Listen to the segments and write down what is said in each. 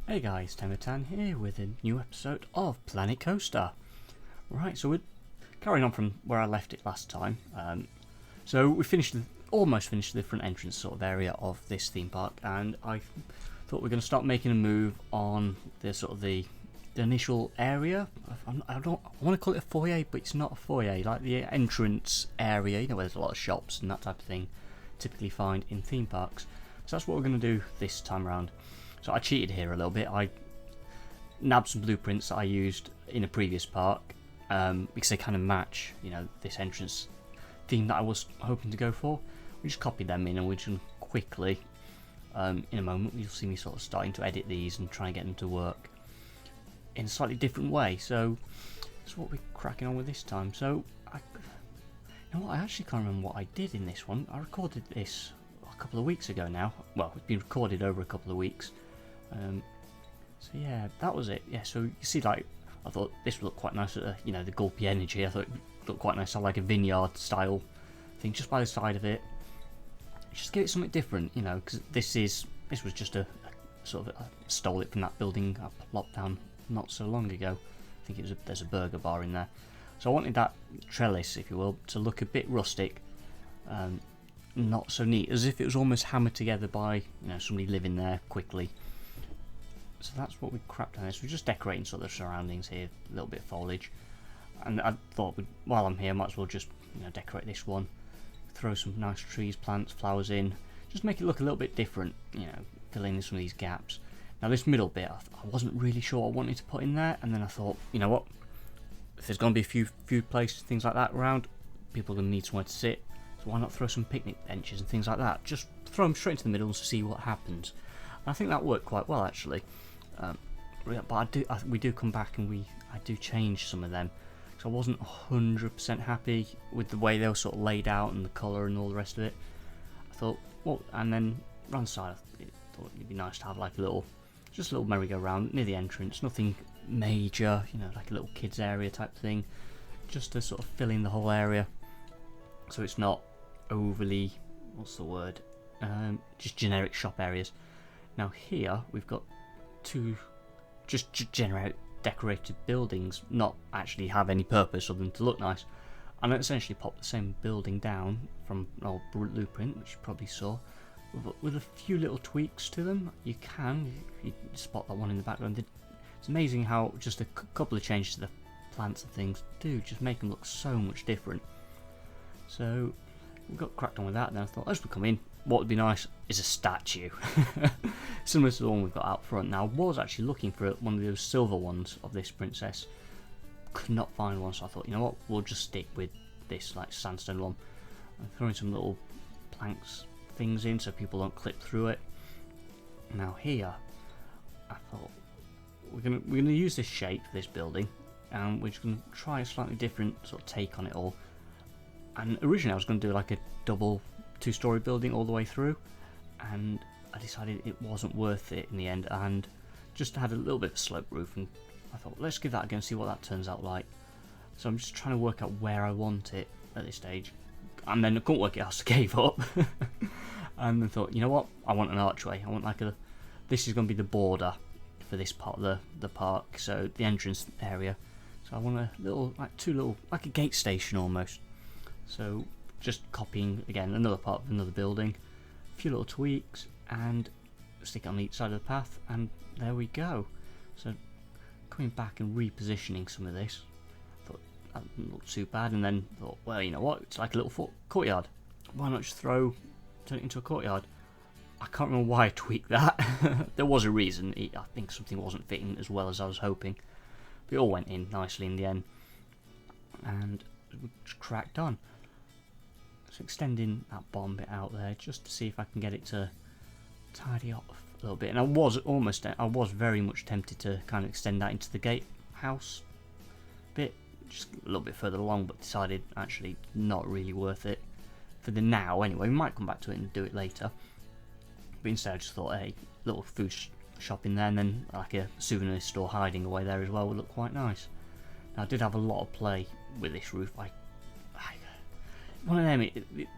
Hey guys, Tematan here with a new episode of Planet Coaster. Right, so we're carrying on from where I left it last time. So we almost finished the front entrance sort of area of this theme park, and I thought we are going to start making a move on the initial area. I want to call it a foyer, but it's not a foyer. Like the entrance area, you know, where there's a lot of shops and that type of thing, typically find in theme parks. So that's what we're going to do this time around. So I cheated here a little bit. I nabbed some blueprints that I used in a previous park because they kind of match, you know, this entrance theme that I was hoping to go for. We just copied them in, and we just quickly, in a moment, you'll see me sort of starting to edit these and try and get them to work in a slightly different way. So that's what we're cracking on with this time. So you know what? I actually can't remember what I did in this one. I recorded this a couple of weeks ago now. Well, it's been recorded over a couple of weeks. So yeah, that was it. Yeah, so you see, like, I thought this would look quite nice at you know, the gulpy energy. I thought it would look quite nice to have like a vineyard style thing just by the side of it. Just give it something different, you know, because this was just a sort of I stole it from that building I plopped down not so long ago. I think there's a burger bar in there. So I wanted that trellis, if you will, to look a bit rustic, not so neat, as if it was almost hammered together by, you know, somebody living there quickly. So that's what we crapped on this. We're just decorating sort of the surroundings here, a little bit of foliage. And I thought, while I'm here, I might as well just, you know, decorate this one. Throw some nice trees, plants, flowers in. Just make it look a little bit different, you know, fill in some of these gaps. Now this middle bit, I wasn't really sure what I wanted to put in there, and then I thought, you know what, if there's going to be a few places, things like that around, people are going to need somewhere to sit, so why not throw some picnic benches and things like that? Just throw them straight into the middle and see what happens. And I think that worked quite well, actually. But we do come back and I do change some of them. So I wasn't 100% happy with the way they were sort of laid out and the colour and all the rest of it. I thought, well, and then around the side, I thought it'd be nice to have like just a little merry-go-round near the entrance. Nothing major, you know, like a little kids area type thing, just to sort of fill in the whole area, so it's not overly, what's the word, just generic shop areas. Now here we've got two just generic decorated buildings, not actually have any purpose other than to look nice. And I essentially popped the same building down from an old blueprint, which you probably saw, with a few little tweaks to them. You spot that one in the background. It's amazing how just a couple of changes to the plants and things do just make them look so much different. So we got cracked on with that, and then I thought, as we come in, what would be nice is a statue. Similar to the one we've got out front. Now, I was actually looking for one of those silver ones of this princess. Could not find one, so I thought, you know what, we'll just stick with this like sandstone one. I'm throwing some little planks things in so people don't clip through it. Now here, I thought we're gonna use this shape for this building, and we're just gonna try a slightly different sort of take on it all. And originally I was going to do like a double two-story building all the way through, and I decided it wasn't worth it in the end, and just had a little bit of a slope roof, and I thought, let's give that a go and see what that turns out like. So I'm just trying to work out where I want it at this stage, and then I couldn't work it out, so I gave up. And I thought, you know what, I want an archway. I want this is going to be the border for this part of the park, so the entrance area. So I want a little, like a gate station almost. So just copying again another part of another building, a few little tweaks, and stick it on each side of the path, and there we go. So coming back and repositioning some of this, thought that didn't look too bad, and then thought, well, you know what, it's like a little courtyard. Why not just turn it into a courtyard? I can't remember why I tweaked that. There was a reason. I think something wasn't fitting as well as I was hoping. But it all went in nicely in the end, and we just cracked on. So extending that bottom bit out there just to see if I can get it to tidy up a little bit. And I was very much tempted to kind of extend that into the gatehouse bit, just a little bit further along, but decided actually not really worth it for the now anyway. We might come back to it and do it later, but instead I just thought, hey, little food shop in there, and then like a souvenir store hiding away there as well would look quite nice. Now I did have a lot of play with this roof. One of them,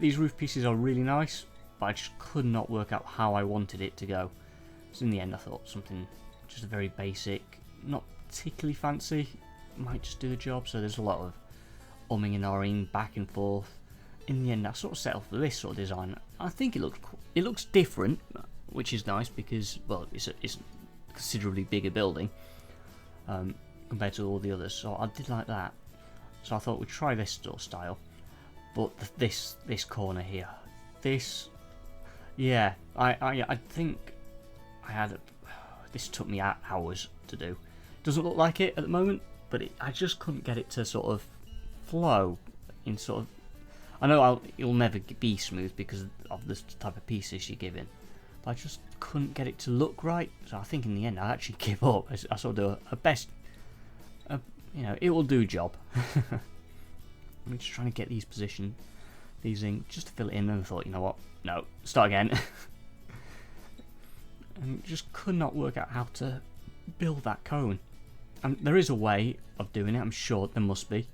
these roof pieces are really nice, but I just could not work out how I wanted it to go. So in the end I thought something just a very basic, not particularly fancy, might just do the job. So there's a lot of umming and ahhing back and forth. In the end, I sort of settled for this sort of design. I think it looks different, which is nice because, well, it's a considerably bigger building compared to all the others. So I did like that. So I thought we'd try this sort of style. But this corner here, this, yeah, I think I had this took me hours to do. Doesn't look like it at the moment, but I just couldn't get it to sort of flow in sort of. I know it'll never be smooth because of the type of pieces you're given, but I just couldn't get it to look right. So I think in the end I actually give up. I sort of do a best, you know, it will do a job. I'm just trying to get these in just to fill it in, and I thought, you know what, no, start again. And just could not work out how to build that cone. And there is a way of doing it, I'm sure there must be,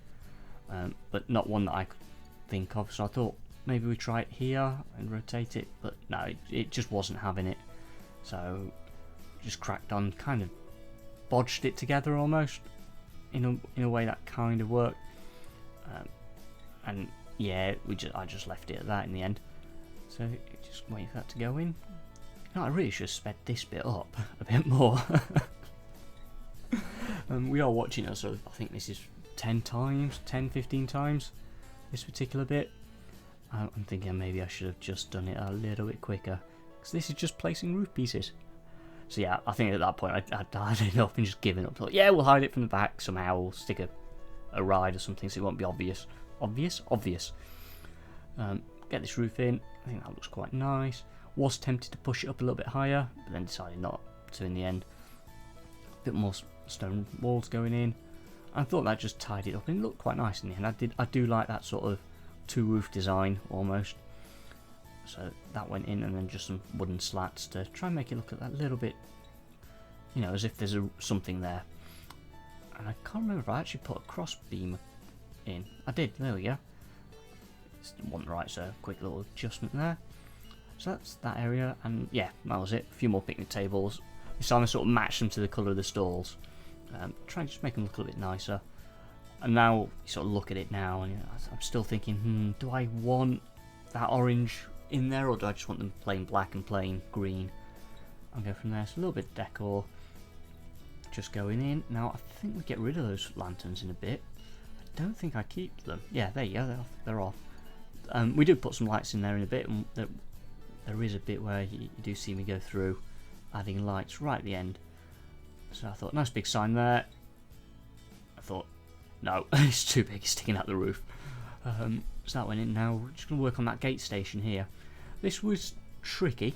but not one that I could think of. So I thought maybe we try it here and rotate it, but no, it just wasn't having it. So just cracked on, kind of bodged it together almost in a way that kind of worked. And yeah, I just left it at that in the end. So just wait for that to go in. No, I really should have sped this bit up a bit more. We are watching it, so I think this is 10, 15 times this particular bit. I'm thinking maybe I should have just done it a little bit quicker, because this is just placing roof pieces. So yeah, I think at that point I'd had enough and just given up. Thought, yeah, we'll hide it from the back somehow. We'll stick a ride or something so it won't be obvious. Obvious. Get this roof in. I think that looks quite nice. Was tempted to push it up a little bit higher, but then decided not to in the end. A bit more stone walls going in. I thought that just tied it up and it looked quite nice in the end. I do like that sort of two roof design almost. So that went in, and then just some wooden slats to try and make it look a little bit, you know, as if there's something there. And I can't remember if I actually put a cross beam in. I did, there we go. It wasn't right, so quick little adjustment there. So that's that area, and yeah, that was it. A few more picnic tables. This time I sort of matched them to the colour of the stalls. Try and just make them look a little bit nicer. And now you sort of look at it now, and I'm still thinking, do I want that orange in there, or do I just want them plain black and plain green? I'll go from there. So a little bit of decor just going in. Now I think we get rid of those lanterns in a bit. I don't think I keep them. Yeah, there you go. They're off. We do put some lights in there in a bit, and there is a bit where you do see me go through adding lights right at the end. So I thought, nice big sign there. I thought, no, it's too big, it's sticking out the roof. So that went in. Now we're just going to work on that gate station here. This was tricky,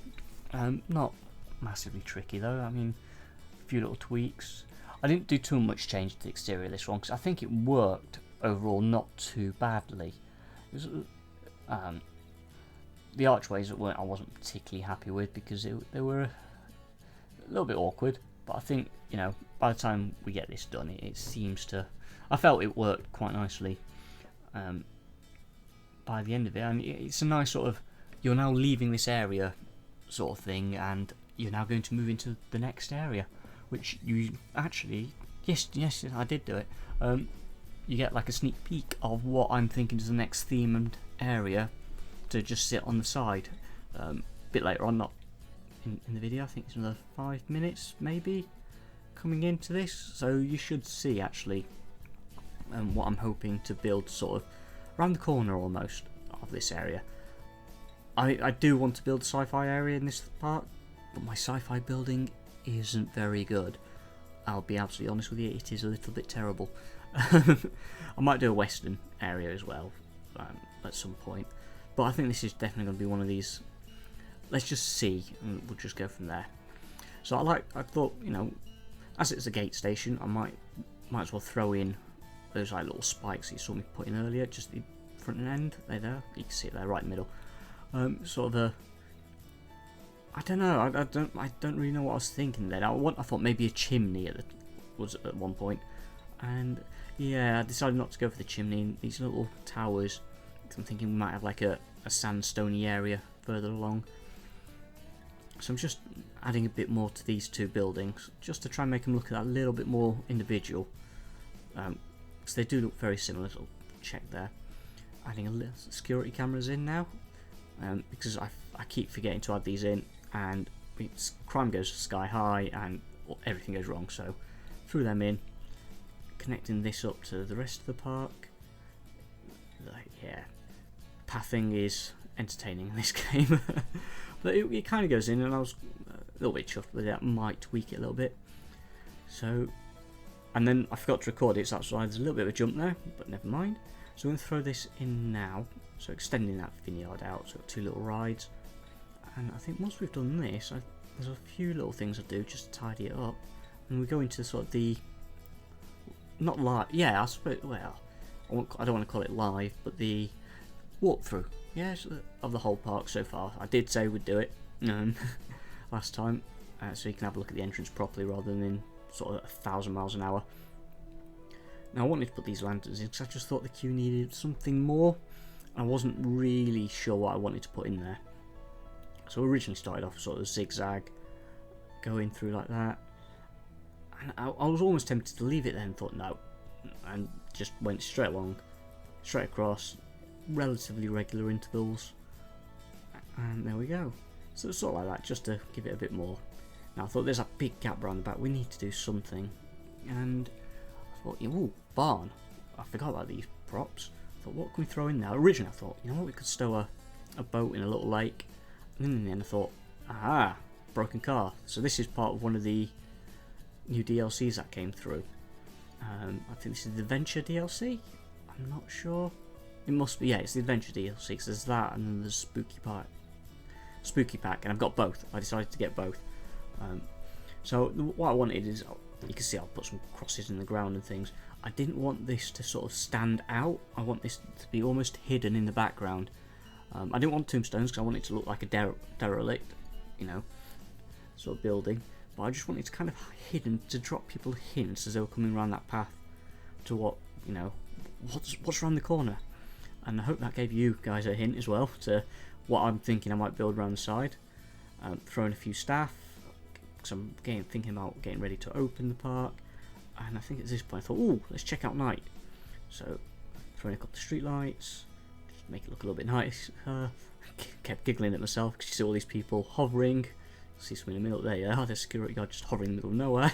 not massively tricky though. I mean, a few little tweaks. I didn't do too much change to the exterior of this one because I think it worked overall not too badly. It was, the archways that I wasn't particularly happy with because they were a little bit awkward. But I think, you know, by the time we get this done, it seems to. I felt it worked quite nicely by the end of it, and it's a nice sort of. You're now leaving this area, sort of thing, and you're now going to move into the next area, which you actually. Yes, I did do it. You get like a sneak peek of what I'm thinking is the next themed area to just sit on the side. A bit later on, not in the video. I think it's another 5 minutes maybe coming into this, so you should see actually what I'm hoping to build sort of around the corner almost of this area. I do want to build a sci-fi area in this part, but my sci-fi building isn't very good. I'll be absolutely honest with you, it is a little bit terrible. I might do a western area as well at some point, but I think this is definitely going to be one of these. Let's just see, and we'll just go from there. So I thought, you know, as it's a gate station, I might as well throw in those like little spikes that you saw me put in earlier, just the front and end. They're there. You can see it there, right in the middle. Sort of I don't know. I don't really know what I was thinking then. I thought maybe a chimney was at one point, and yeah, I decided not to go for the chimney. These little towers. I'm thinking we might have like a sandstony area further along. So I'm just adding a bit more to these two buildings, just to try and make them look a little bit more individual, because they do look very similar. So check there. Adding a little security cameras in now, because I keep forgetting to add these in, and crime goes sky high and everything goes wrong. So threw them in, connecting this up to the rest of the park. Yeah, pathing is entertaining in this game, but it kind of goes in, and I was a little bit chuffed with it. I might tweak it a little bit. So, and then I forgot to record it, so that's why there's a little bit of a jump there, but never mind. So I'm going to throw this in now, so extending that vineyard out, so 2 little rides. And I think once we've done this, there's a few little things I do just to tidy it up, and we go into sort of the, not live, yeah, I suppose, well, I don't want to call it live, but the walkthrough, yes, of the whole park so far. I did say we'd do it last time, so you can have a look at the entrance properly rather than in sort of 1,000 miles an hour. Now I wanted to put these lanterns in because I just thought the queue needed something more. I wasn't really sure what I wanted to put in there. So I originally started off sort of zigzag, going through like that. And I was almost tempted to leave it then, thought no. And just went straight along, straight across, relatively regular intervals. And there we go. So it's sort of like that, just to give it a bit more. Now I thought there's a big gap around the back, we need to do something. And I thought, ooh, barn. I forgot about these props. I thought, what can we throw in there? Originally I thought, you know what, we could stow a boat in a little lake. And then in the end I thought, aha, broken car. So this is part of one of the new DLCs that came through. I think this is the Adventure DLC? I'm not sure. It must be, yeah, it's the Adventure DLC, because there's that and then there's Spooky Pack, and I've got both. I decided to get both. So what I wanted is, you can see I'll put some crosses in the ground and things. I didn't want this to sort of stand out. I want this to be almost hidden in the background. I didn't want tombstones because I want it to look like a derelict, you know, sort of building. But I just wanted to kind of hidden, to drop people hints as they were coming around that path to what, you know, what's around the corner. And I hope that gave you guys a hint as well to what I'm thinking I might build around the side. Throwing a few staff, because I'm thinking about getting ready to open the park. And I think at this point I thought, ooh, let's check out night. So throwing a couple of street lights, just make it look a little bit nice. Kept giggling at myself because you see all these people hovering. See something in the middle there, yeah, there's a security guard just hovering in the middle of nowhere.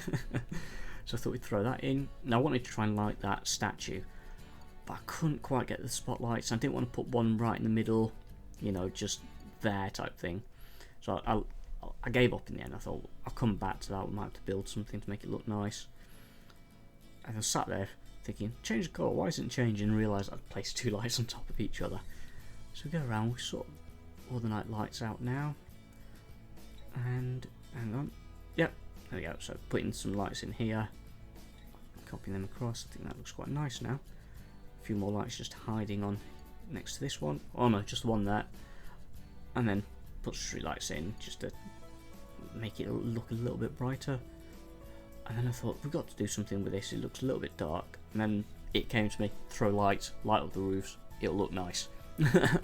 So I thought we'd throw that in. Now I wanted to try and light that statue, but I couldn't quite get the spotlights. I didn't want to put one right in the middle, you know, just there type thing. So I gave up in the end. I thought I'll come back to that. We might have to build something to make it look nice. And I sat there thinking, change the colour, why isn't it changing? And realised I'd placed 2 lights on top of each other. So we go around, we sort of all the night lights out now. And hang on, yep, there we go. So putting some lights in here, copying them across. I think that looks quite nice now. A few more lights just hiding on next to this one. Oh no, just one there. And then put street lights in just to make it look a little bit brighter. And then I thought, we've got to do something with this. It looks a little bit dark. And then it came to me, throw lights, light up the roofs. It'll look nice. I've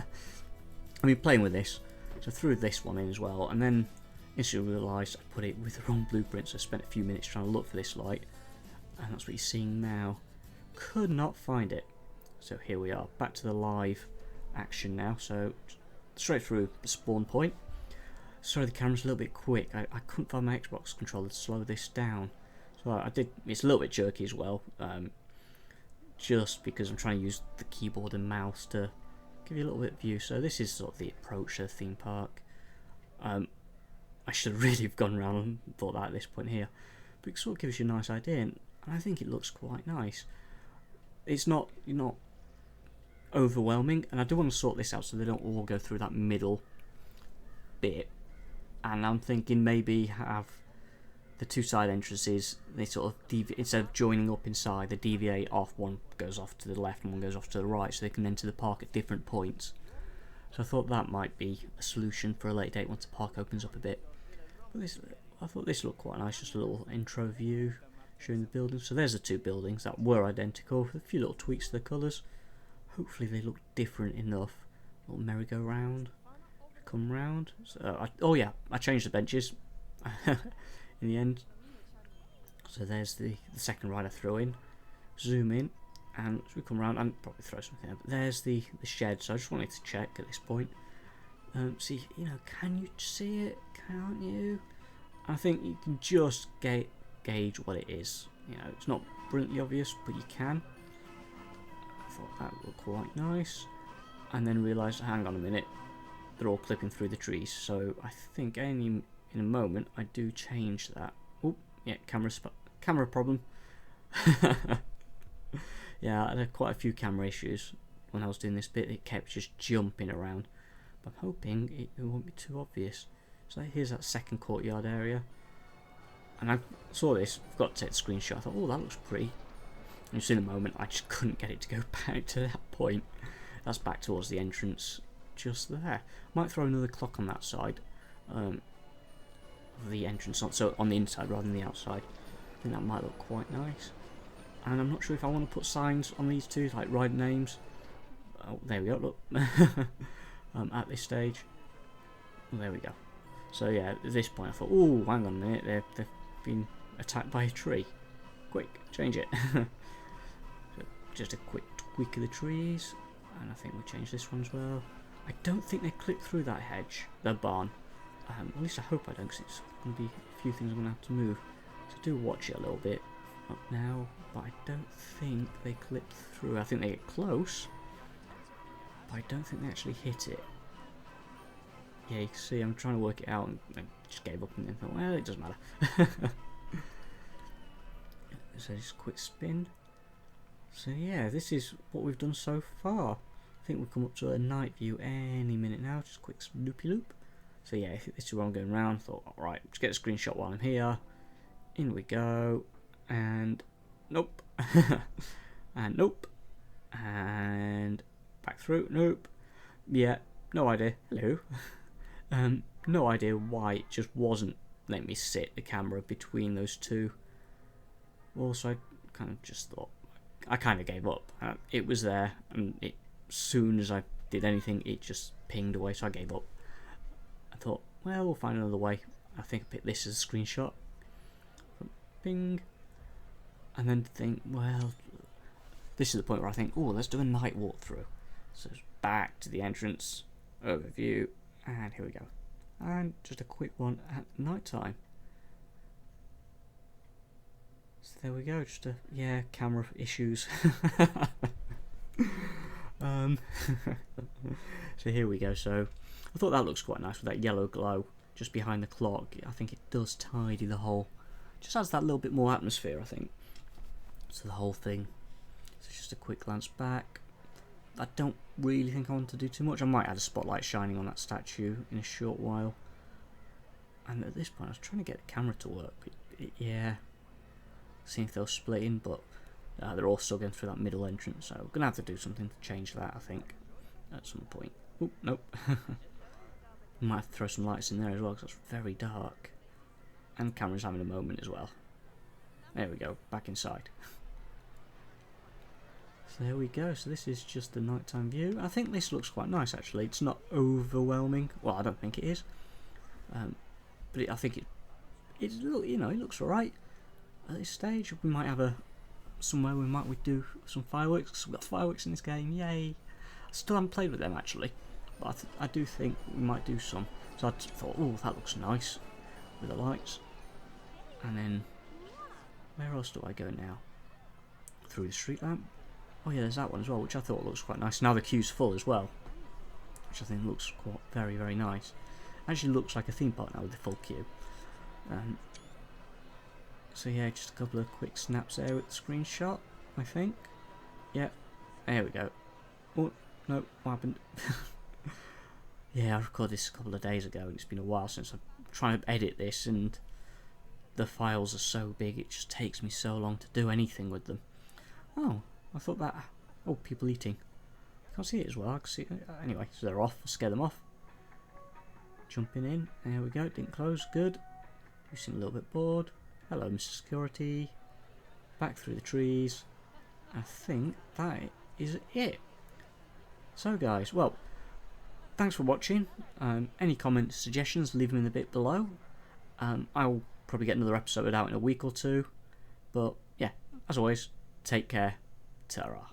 been playing with this, so I threw this one in as well. And then instantly realised I put it with the wrong blueprint, so I spent a few minutes trying to look for this light, and that's what you're seeing now. Could not find it. So here we are, back to the live action now. So straight through the spawn point. Sorry the camera's a little bit quick. I couldn't find my Xbox controller to slow this down. So I did, it's a little bit jerky as well, just because I'm trying to use the keyboard and mouse to give you a little bit of view. So this is sort of the approach to the theme park. I should really have gone around and thought that at this point here, but it sort of gives you a nice idea, and I think it looks quite nice. It's not, you're not overwhelming, and I do want to sort this out so they don't all go through that middle bit. And I'm thinking maybe have the 2 side entrances, they sort of instead of joining up inside, they deviate off. One goes off to the left and one goes off to the right, so they can enter the park at different points. So I thought that might be a solution for a later date once the park opens up a bit. But I thought this looked quite nice, just a little intro view showing the buildings. So there's the 2 buildings that were identical, with a few little tweaks to the colours. Hopefully they look different enough. A little merry-go-round, come round. So oh yeah, I changed the benches. in the end. So there's the second ride I throw in. Zoom in, and as we come around, and probably throw something out. But there's the shed. So I just wanted to check at this point. See, can you see it? Can't you? I think you can just gauge what it is. It's not brilliantly obvious, but you can. I thought that looked quite nice, and then realised, hang on a minute, they're all clipping through the trees. So I think in a moment I do change that. Oh, yeah, camera problem. Yeah, I had quite a few camera issues when I was doing this bit. It kept just jumping around. But I'm hoping it won't be too obvious. So here's that second courtyard area. And I saw this, forgot to take the screenshot. I thought, oh, that looks pretty. And just in a moment, I just couldn't get it to go back to that point. That's back towards the entrance, just there. Might throw another clock on that side of the entrance, so on the inside rather than the outside. I think that might look quite nice. And I'm not sure if I want to put signs on these two, like ride names. Oh, there we go, look. At this stage. Well, there we go. So yeah, at this point I thought, oh, hang on a minute, they've been attacked by a tree. Quick, change it. So just a quick tweak of the trees. And I think we'll change this one as well. I don't think they clip through that hedge, the barn. At least I hope I don't, because it's going to be a few things I'm going to have to move. So do watch it a little bit up now, but I don't think they clip through. I think they get close, but I don't think they actually hit it. Yeah, you can see I'm trying to work it out, and I just gave up and then thought, well, it doesn't matter. So just a quick spin. So yeah, this is what we've done so far. I think we'll come up to a night view any minute now. Just a quick loopy loop. So yeah, this is where I'm going round. Thought, alright, just get a screenshot while I'm here. In we go. And nope. And nope. And back through. Nope. Yeah, no idea. Hello. No idea why it just wasn't letting me sit the camera between those two. Also, I kind of just thought, I kind of gave up. It was there, and as soon as I did anything, it just pinged away, so I gave up. I thought, well, we'll find another way. I think I picked this as a screenshot. Ping. And then think, well, this is the point where I think, oh, let's do a night walkthrough. So it's back to the entrance, overview, and here we go. And just a quick one at night time. So there we go, just camera issues. So here we go. So I thought that looks quite nice with that yellow glow just behind the clock. I think it does tidy the whole, just adds that little bit more atmosphere, I think, to the whole thing. So just a quick glance back. I don't really think I want to do too much. I might add a spotlight shining on that statue in a short while. And at this point I was trying to get the camera to work. Yeah, seeing if they'll split in, but they're all still going through that middle entrance, so we're going to have to do something to change that, I think, at some point. Oop, nope. Might have to throw some lights in there as well, because it's very dark. And camera's having a moment as well. There we go, back inside. So there we go, so this is just the nighttime view. I think this looks quite nice, actually. It's not overwhelming. Well, I don't think it is. But I think it looks alright. At this stage, we might have somewhere we do some fireworks, because we've got fireworks in this game, yay! I still haven't played with them actually, but I do think we might do some. So I thought, oh, that looks nice with the lights. And then, where else do I go now? Through the street lamp. Oh yeah, there's that one as well, which I thought looks quite nice. Now the queue's full as well, which I think looks quite very, very nice. Actually looks like a theme park now with the full queue. So yeah, just a couple of quick snaps there with the screenshot, I think. Yeah, there we go. Oh, no, what happened? Yeah, I recorded this a couple of days ago, and it's been a while since I'm trying to edit this, and the files are so big, it just takes me so long to do anything with them. Oh, I thought that... Oh, people eating. I can't see it as well, I can see it. Anyway, so they're off, I'll scare them off. Jumping in, there we go, didn't close, good. You seem a little bit bored. Hello, Mr. Security. Back through the trees. I think that is it. So guys, well, thanks for watching. Any comments, suggestions, leave them in the bit below. I'll probably get another episode out in a week or two. But yeah, as always, take care. Ta-ra.